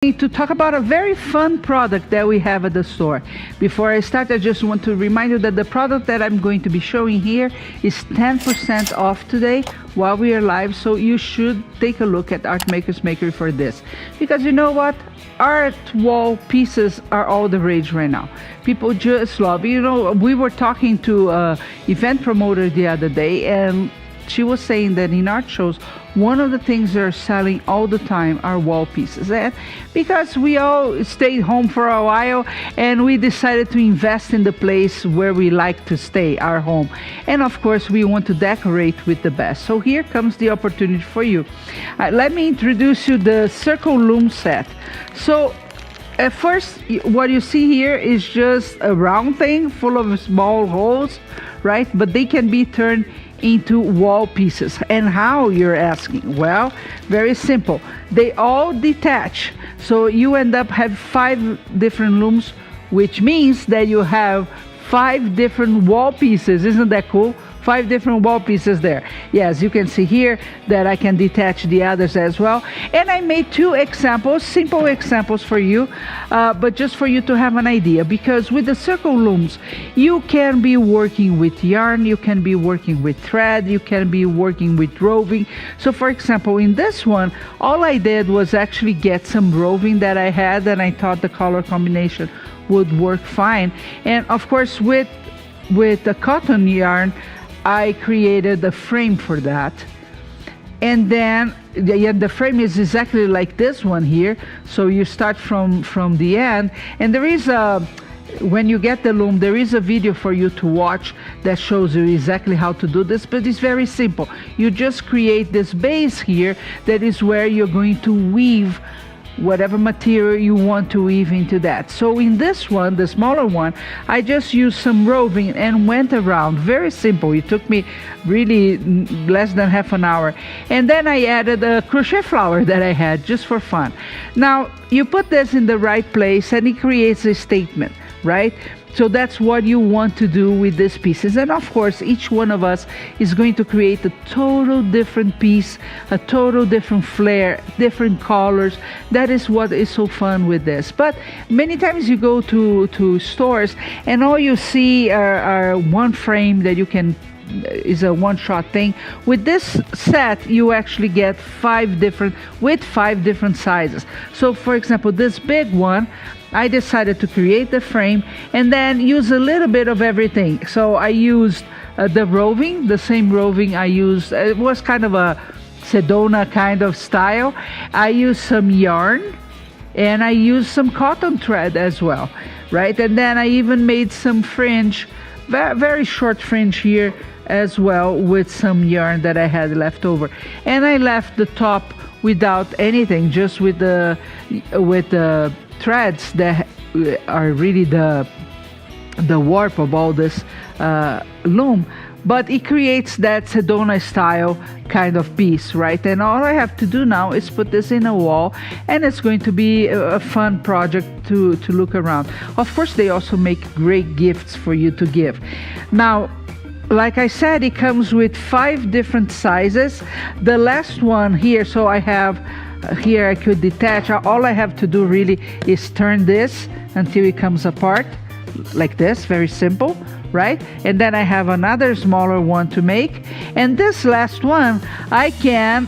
to talk about a very fun product that we have at the store. Before I start, I just want to remind you that the product that I'm going to be showing here is 10% off today while we are live, so you should take a look at Art Maker's Makery for this, because you know what, art wall pieces are all the rage right now. People just love, we were talking to an event promoter the other day, and she was saying that in art shows, one of the things they're selling all the time are wall pieces. And because we all stayed home for a while and we decided to invest in the place where we like to stay, our home. And of course, we want to decorate with the best. So here comes the opportunity for you. Let me introduce you the Circle Loom set. So at first, what you see here is just a round thing full of small holes, right? But they can be turned into wall pieces. And how, you're asking? Well, very simple. They all detach. So you end up have 5 different looms, which means that you have 5 different wall pieces. Isn't that cool? 5 different wall pieces there. Yes, you can see here that I can detach the others as well. And I made 2 examples, simple examples for you, but just for you to have an idea, because with the circle looms, you can be working with yarn, you can be working with thread, you can be working with roving. So for example, in this one, all I did was actually get some roving that I had, and I thought the color combination would work fine. And of course, with the cotton yarn, I created a frame for that, and then the frame is exactly like this one here. So you start from the end, and there is when you get the loom, there is a video for you to watch that shows you exactly how to do this, but it's very simple. You just create this base here that is where you're going to weave whatever material you want to weave into that. So in this one, the smaller one, I just used some roving and went around. Very simple. It took me really less than half an hour. And then I added a crochet flower that I had just for fun. Now, you put this in the right place and it creates a statement, right? So that's what you want to do with these pieces. And of course, each one of us is going to create a total different piece, a total different flair, different colors. That is what is so fun with this. But many times you go to stores and all you see are one frame that you can is a one-shot thing. With this set, you actually get 5 different sizes. So for example, this big one, I decided to create the frame and then use a little bit of everything. So I used the roving, the same roving I used. It was kind of a Sedona kind of style. I used some yarn and I used some cotton thread as well, right? And then I even made some fringe, very short fringe here as well, with some yarn that I had left over. And I left the top without anything, just with the threads that are really the warp of all this loom. But it creates that Sedona style kind of piece, right? And all I have to do now is put this in a wall, and it's going to be a fun project to look around. Of course, they also make great gifts for you to give. Now, like I said, it comes with 5 different sizes. The last one here, so I have here I could detach. All I have to do really is turn this until it comes apart like this, very simple, right? And then I have another smaller one to make, and this last one I can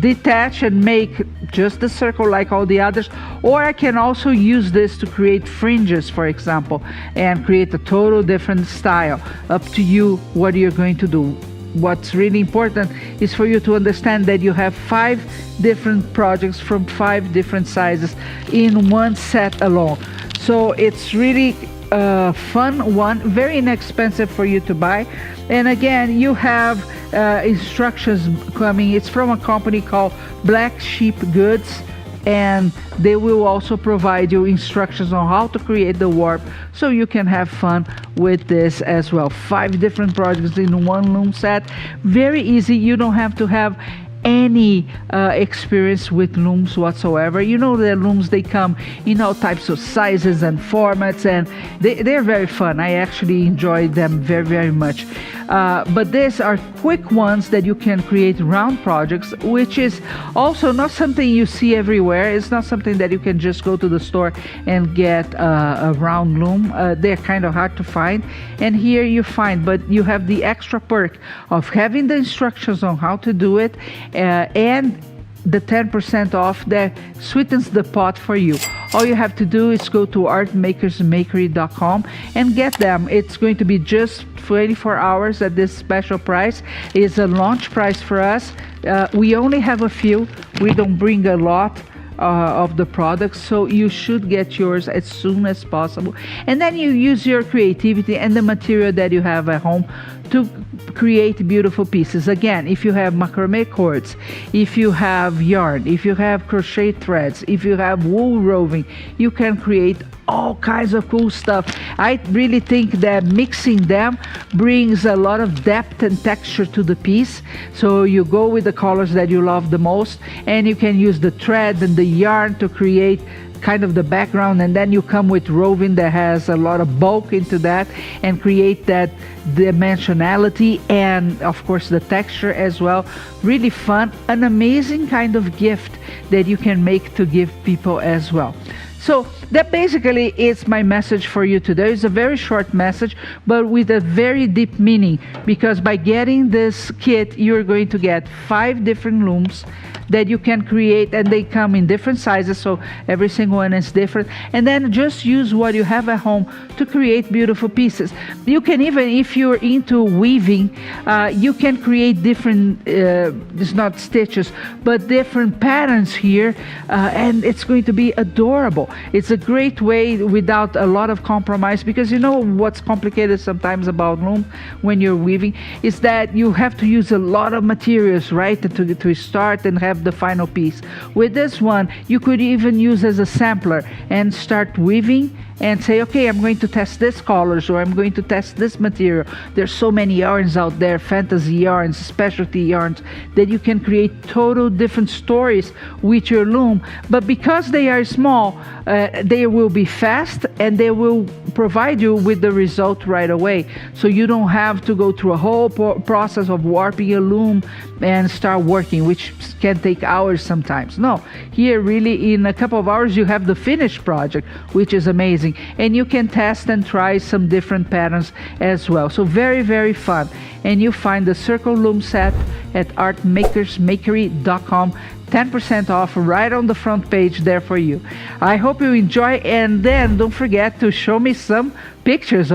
detach and make just the circle like all the others, or I can also use this to create fringes, for example, and create a total different style. Up to you what you're going to do. What's really important is for you to understand that you have 5 different projects from 5 different sizes in one set alone. So it's really a fun one, very inexpensive for you to buy. And again, you have instructions coming. It's from a company called Black Sheep Goods, and they will also provide you instructions on how to create the warp so you can have fun with this as well. 5 different projects in one loom set. Very easy. You don't have to have any experience with looms whatsoever. You know, the looms, they come in all types of sizes and formats, and they're very fun. I actually enjoy them very, very much. But these are quick ones that you can create round projects, which is also not something you see everywhere. It's not something that you can just go to the store and get a round loom. They're kind of hard to find, and here you find, but you have the extra perk of having the instructions on how to do it, and the 10% off that sweetens the pot for you. All you have to do is go to artmakersmakery.com and get them. It's going to be just 24 hours at this special price. It's a launch price for us. We only have a few. We don't bring a lot of the products, so you should get yours as soon as possible. And then you use your creativity and the material that you have at home to create beautiful pieces. Again, if you have macrame cords, if you have yarn, if you have crochet threads, if you have wool roving, you can create all kinds of cool stuff. I really think that mixing them brings a lot of depth and texture to the piece. So you go with the colors that you love the most, and you can use the thread and the yarn to create kind of the background, and then you come with roving that has a lot of bulk into that and create that dimensionality and of course the texture as well. Really fun, an amazing kind of gift that you can make to give people as well. So that basically is my message for you today. It's a very short message, but with a very deep meaning, because by getting this kit, you're going to get 5 different looms that you can create, and they come in different sizes, so every single one is different. And then just use what you have at home to create beautiful pieces. You can even, if you're into weaving, you can create different, it's not stitches, but different patterns here, and it's going to be adorable. It's a great way without a lot of compromise, because you know what's complicated sometimes about loom when you're weaving is that you have to use a lot of materials, right, to start and have the final piece. With this one, you could even use as a sampler and start weaving and say, okay, I'm going to test this colors, or I'm going to test this material. There's so many yarns out there, fantasy yarns, specialty yarns, that you can create total different stories with your loom. But because they are small, they will be fast, and they will provide you with the result right away. So you don't have to go through a whole process of warping a loom and start working, which can take hours sometimes. No, here really in a couple of hours you have the finished project, which is amazing. And you can test and try some different patterns as well. So very, very fun. And you find the circle loom set at artmakersmakery.com. 10% off right on the front page there for you. I hope you enjoy, and then don't forget to show me some pictures